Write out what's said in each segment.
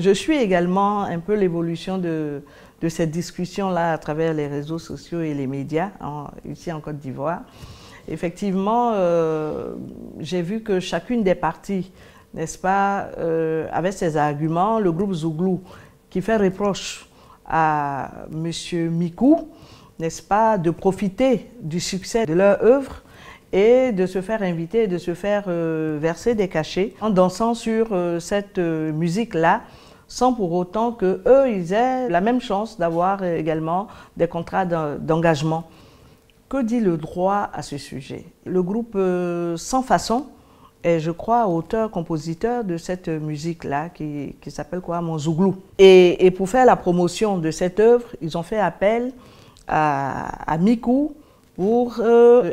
Je suis également un peu l'évolution de cette discussion-là à travers les réseaux sociaux et les médias ici en Côte d'Ivoire. Effectivement, j'ai vu que chacune des parties, n'est-ce pas, avait ses arguments. Le groupe Zouglou qui fait reproche à M. Mikou, n'est-ce pas, de profiter du succès de leur œuvre et de se faire inviter, de se faire verser des cachets en dansant sur cette musique-là, sans pour autant qu'eux, ils aient la même chance d'avoir également des contrats d'engagement. Que dit le droit à ce sujet? Le groupe Sans Façon est, je crois, auteur-compositeur de cette musique-là qui s'appelle quoi, Mon Zouglou. Et pour faire la promotion de cette œuvre, ils ont fait appel à Mikou pour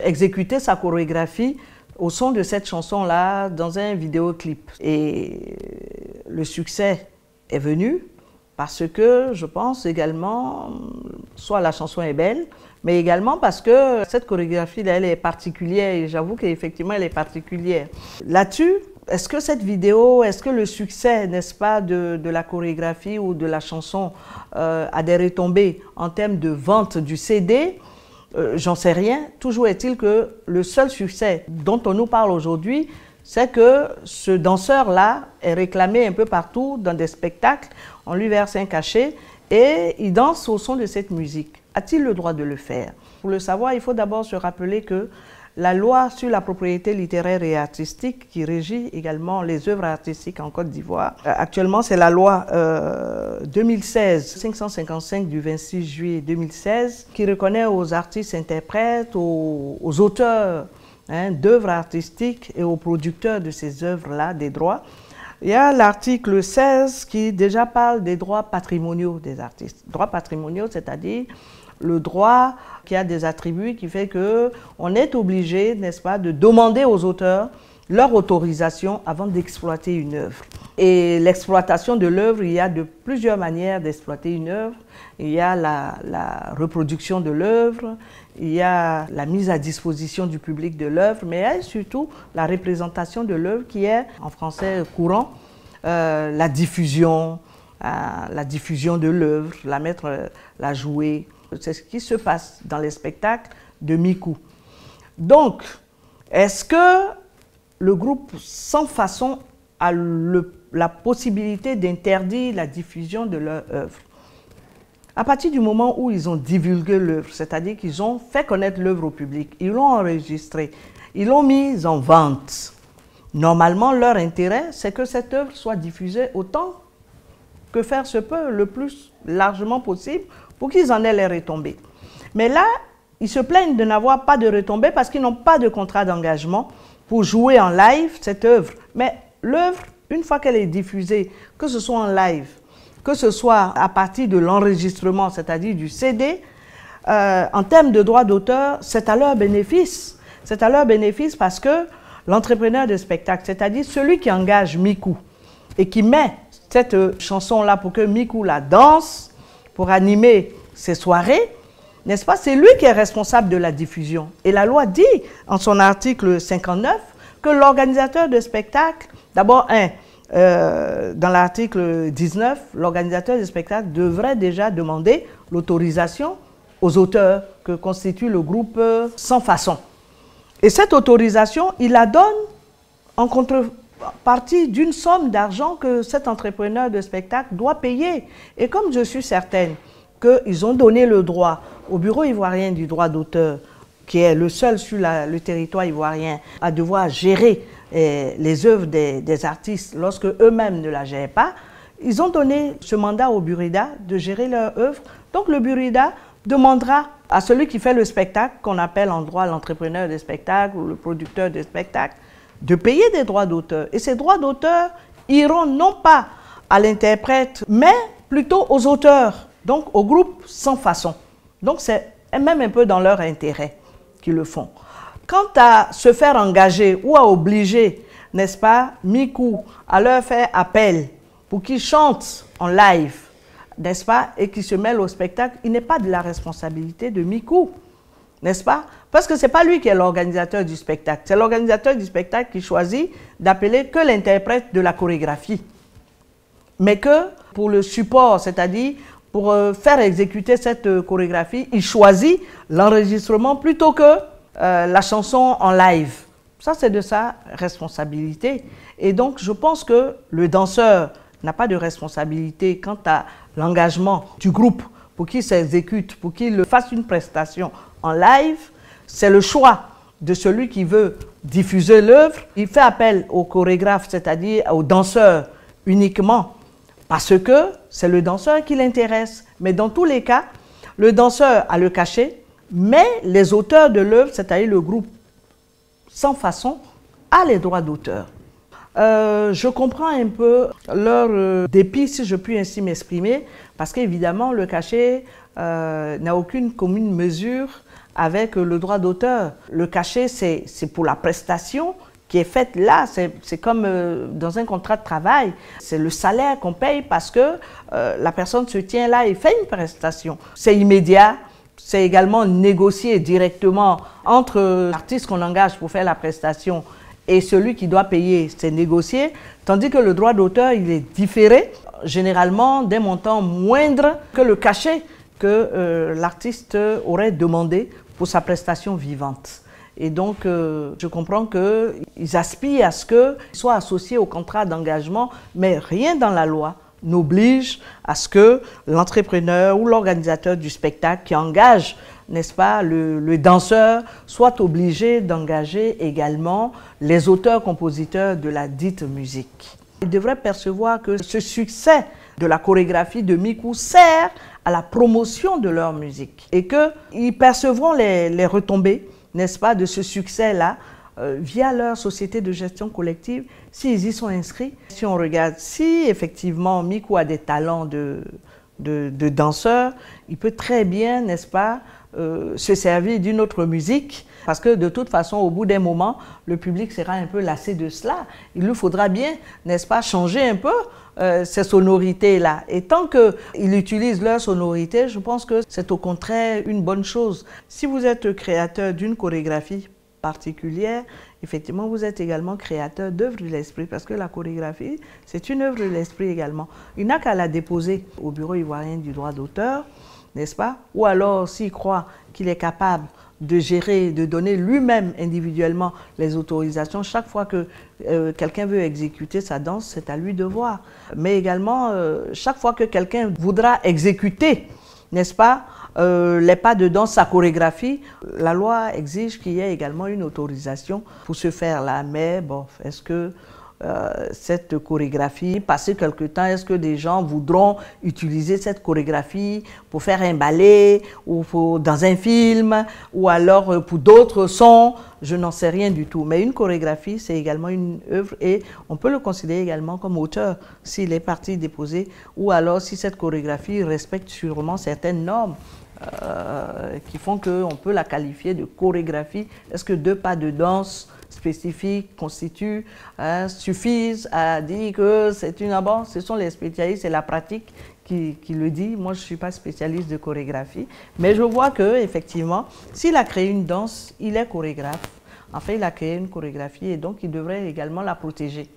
exécuter sa chorégraphie au son de cette chanson-là dans un vidéoclip. Et le succès est venu parce que je pense également, soit la chanson est belle, mais également parce que cette chorégraphie-là, elle est particulière et j'avoue qu'effectivement, elle est particulière. Là-dessus, est-ce que cette vidéo, est-ce que le succès, n'est-ce pas, de la chorégraphie ou de la chanson a des retombées en termes de vente du CD? J'en sais rien. Toujours est-il que le seul succès dont on nous parle aujourd'hui, c'est que ce danseur-là est réclamé un peu partout dans des spectacles. On lui verse un cachet et il danse au son de cette musique. A-t-il le droit de le faire? Pour le savoir, il faut d'abord se rappeler que la loi sur la propriété littéraire et artistique qui régit également les œuvres artistiques en Côte d'Ivoire, actuellement c'est la loi 2016-555 du 26 juillet 2016 qui reconnaît aux artistes-interprètes, aux auteurs d'œuvres artistiques et aux producteurs de ces œuvres-là des droits. Il y a l'article 16 qui déjà parle des droits patrimoniaux des artistes. Droits patrimoniaux, c'est-à-dire le droit qui a des attributs qui fait qu'on est obligé, n'est-ce pas, de demander aux auteurs leur autorisation avant d'exploiter une œuvre. Et l'exploitation de l'œuvre, il y a de plusieurs manières d'exploiter une œuvre. Il y a la reproduction de l'œuvre, il y a la mise à disposition du public de l'œuvre, mais il y a surtout la représentation de l'œuvre qui est, en français courant, la diffusion de l'œuvre, la mettre, la jouer. C'est ce qui se passe dans les spectacles de Mikou. Donc, est-ce que le groupe Sans Façon a la possibilité d'interdire la diffusion de leur œuvre? À partir du moment où ils ont divulgué l'œuvre, c'est-à-dire qu'ils ont fait connaître l'œuvre au public, ils l'ont enregistrée, ils l'ont mise en vente. Normalement, leur intérêt, c'est que cette œuvre soit diffusée autant que faire se peut, le plus largement possible, pour qu'ils en aient les retombées. Mais là, ils se plaignent de n'avoir pas de retombées parce qu'ils n'ont pas de contrat d'engagement pour jouer en live cette œuvre. Mais l'œuvre, une fois qu'elle est diffusée, que ce soit en live, que ce soit à partir de l'enregistrement, c'est-à-dire du CD, en termes de droits d'auteur, c'est à leur bénéfice. C'est à leur bénéfice parce que l'entrepreneur de spectacle, c'est-à-dire celui qui engage Mikou et qui met cette chanson-là pour que Mikou la danse, pour animer ses soirées, n'est-ce pas? C'est lui qui est responsable de la diffusion. Et la loi dit, en son article 59, que l'organisateur de spectacle, d'abord, dans l'article 19, l'organisateur de spectacle devrait déjà demander l'autorisation aux auteurs que constitue le groupe Sans Façon. Et cette autorisation, il la donne en contrepartie d'une somme d'argent que cet entrepreneur de spectacle doit payer. Et comme je suis certaine qu'ils ont donné le droit au Bureau ivoirien du droit d'auteur, qui est le seul sur le territoire ivoirien, à devoir gérer les œuvres des artistes lorsque eux-mêmes ne la gèrent pas, ils ont donné ce mandat au Burida de gérer leur œuvre. Donc le Burida demandera à celui qui fait le spectacle, qu'on appelle en droit l'entrepreneur de spectacle ou le producteur de spectacle, de payer des droits d'auteur. Et ces droits d'auteur iront non pas à l'interprète, mais plutôt aux auteurs, donc au groupe Sans Façon. Donc c'est même un peu dans leur intérêt qu'ils le font. Quant à se faire engager ou à obliger, n'est-ce pas, Mikou à leur faire appel pour qu'ils chantent en live, n'est-ce pas, et qu'ils se mêlent au spectacle, il n'est pas de la responsabilité de Mikou, n'est-ce pas? Parce que ce n'est pas lui qui est l'organisateur du spectacle. C'est l'organisateur du spectacle qui choisit d'appeler que l'interprète de la chorégraphie. mais que pour le support, c'est-à-dire pour faire exécuter cette chorégraphie, il choisit l'enregistrement plutôt que la chanson en live. Ça, c'est de sa responsabilité. Et donc, je pense que le danseur n'a pas de responsabilité quant à l'engagement du groupe pour qu'il s'exécute, pour qu'il fasse une prestation en live. C'est le choix de celui qui veut diffuser l'œuvre. Il fait appel au chorégraphe, c'est-à-dire au danseur uniquement, parce que c'est le danseur qui l'intéresse. Mais dans tous les cas, le danseur a le cachet, mais les auteurs de l'œuvre, c'est-à-dire le groupe Sans Façon, a les droits d'auteur. Je comprends un peu leur dépit, si je puis ainsi m'exprimer, parce qu'évidemment, le cachet n'a aucune commune mesure avec le droit d'auteur. Le cachet, c'est pour la prestation qui est faite là. C'est comme dans un contrat de travail. C'est le salaire qu'on paye parce que la personne se tient là et fait une prestation. C'est immédiat. C'est également négocié directement entre l'artiste qu'on engage pour faire la prestation et celui qui doit payer, c'est négocié, tandis que le droit d'auteur, il est différé, généralement d'un montant moindre que le cachet que l'artiste aurait demandé pour sa prestation vivante. Et donc, je comprends qu'ils aspirent à ce qu'ils soient associés au contrat d'engagement, mais rien dans la loi n'oblige à ce que l'entrepreneur ou l'organisateur du spectacle qui engage, n'est-ce pas, le danseur, soit obligé d'engager également les auteurs-compositeurs de la dite musique. Ils devraient percevoir que ce succès de la chorégraphie de Miku sert à la promotion de leur musique et qu'ils percevront les retombées, n'est-ce pas, de ce succès-là via leur société de gestion collective, s'ils y sont inscrits. Si on regarde, si effectivement Miku a des talents de danseur, il peut très bien, n'est-ce pas, se servir d'une autre musique, parce que de toute façon, au bout d'un moment, le public sera un peu lassé de cela. Il lui faudra bien, n'est-ce pas, changer un peu ces sonorités-là. Et tant qu'ils utilisent leur sonorité, je pense que c'est au contraire une bonne chose. Si vous êtes créateur d'une chorégraphie particulière, effectivement, vous êtes également créateur d'œuvres de l'esprit, parce que la chorégraphie, c'est une œuvre de l'esprit également. Il n'a qu'à la déposer au Bureau ivoirien du droit d'auteur, n'est-ce pas? Ou alors, s'il croit qu'il est capable de gérer, de donner lui-même individuellement les autorisations, chaque fois que quelqu'un veut exécuter sa danse, c'est à lui de voir. Mais également, chaque fois que quelqu'un voudra exécuter, n'est-ce pas, les pas de danse, sa chorégraphie, la loi exige qu'il y ait également une autorisation pour ce faire-là. Mais bon, est-ce que cette chorégraphie, passer quelque temps, est-ce que des gens voudront utiliser cette chorégraphie pour faire un ballet ou dans un film ou alors pour d'autres sons? Je n'en sais rien du tout. Mais une chorégraphie, c'est également une œuvre et on peut le considérer également comme auteur s'il est parti déposer ou alors si cette chorégraphie respecte sûrement certaines normes qui font qu'on peut la qualifier de chorégraphie. Est-ce que 2 pas de danse spécifiques suffisent à dire que c'est une... Bon, ce sont les spécialistes, c'est la pratique qui le dit. Moi, je ne suis pas spécialiste de chorégraphie, mais je vois qu'effectivement, s'il a créé une danse, il est chorégraphe. En fait, il a créé une chorégraphie et donc il devrait également la protéger.